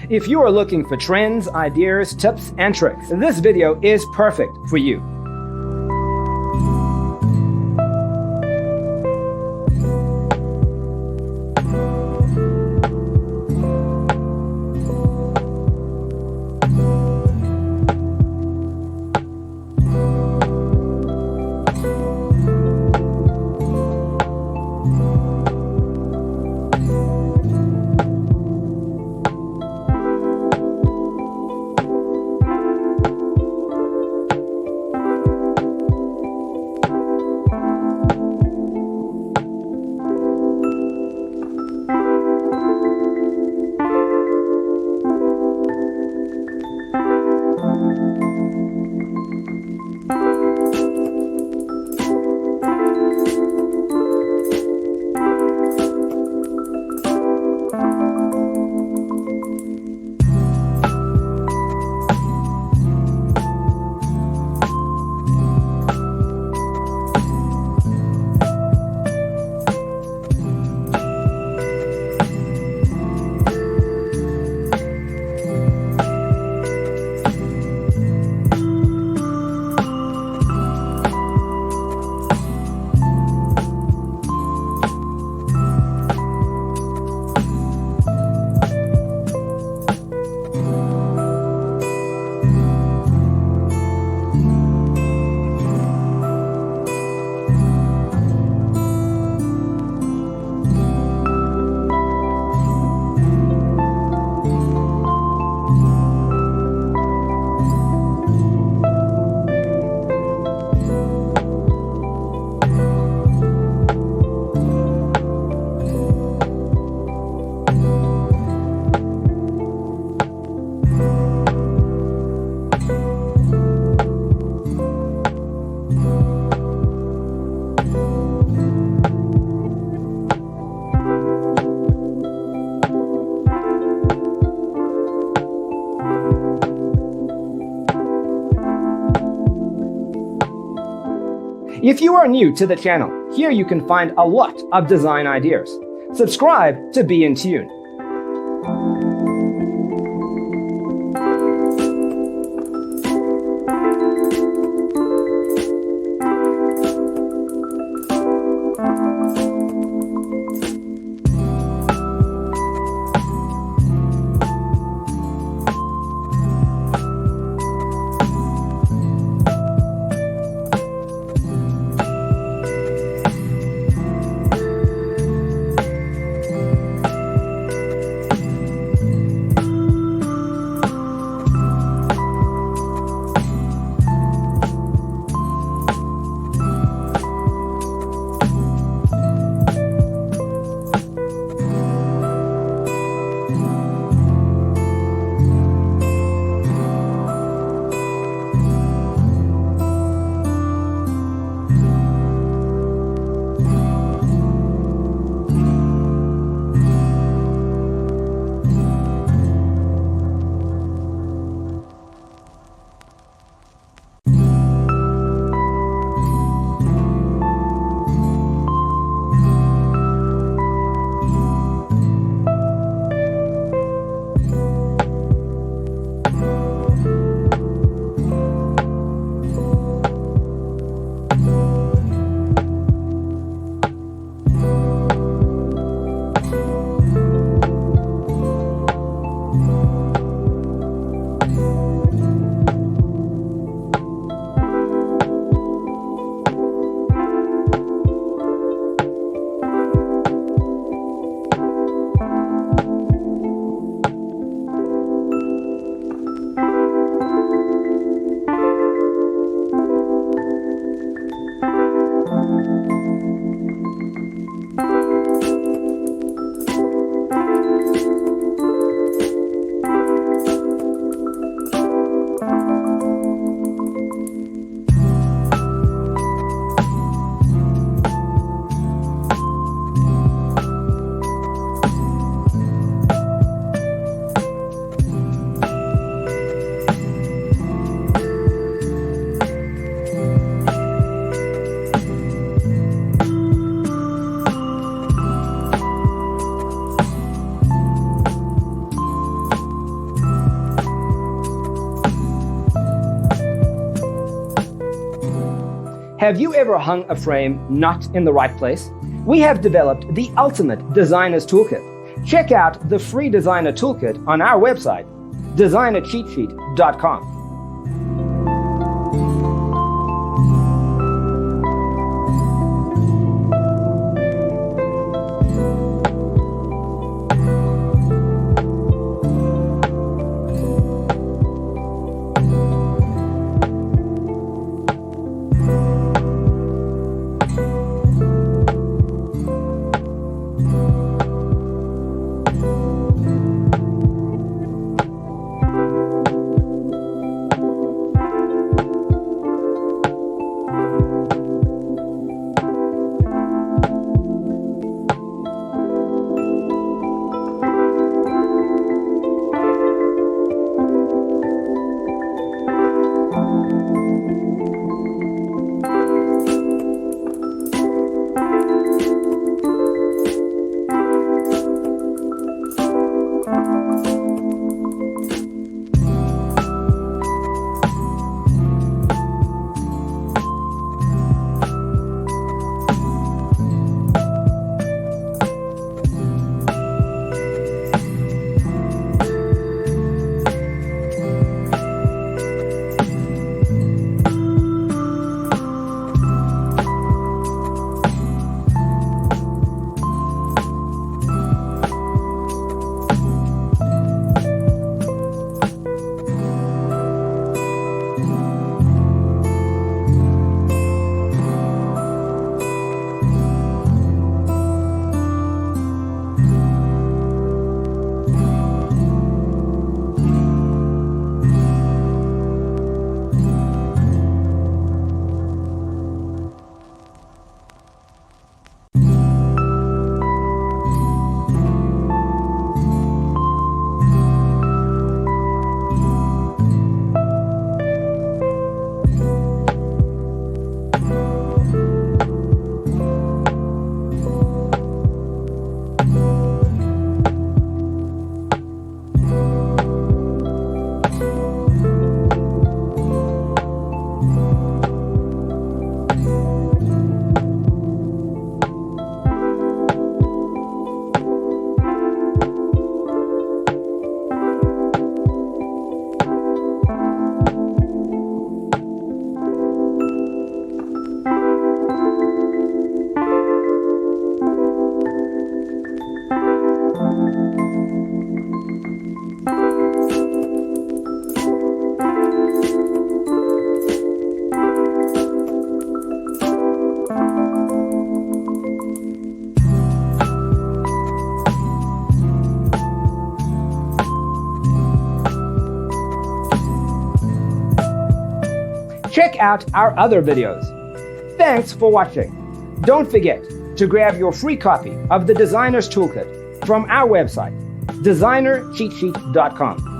If you are looking for trends, ideas, tips, and tricks, this video is perfect for you. If you are new to the channel, here you can find a lot of design ideas. Subscribe to be in tune. Have you ever hung a frame not in the right place? We have developed the ultimate designer's toolkit. Check out the free designer toolkit on our website, designercheatsheet.com. Check out our other videos. Thanks for watching. Don't forget to grab your free copy of the Designer's Toolkit from our website, designercheatsheet.com.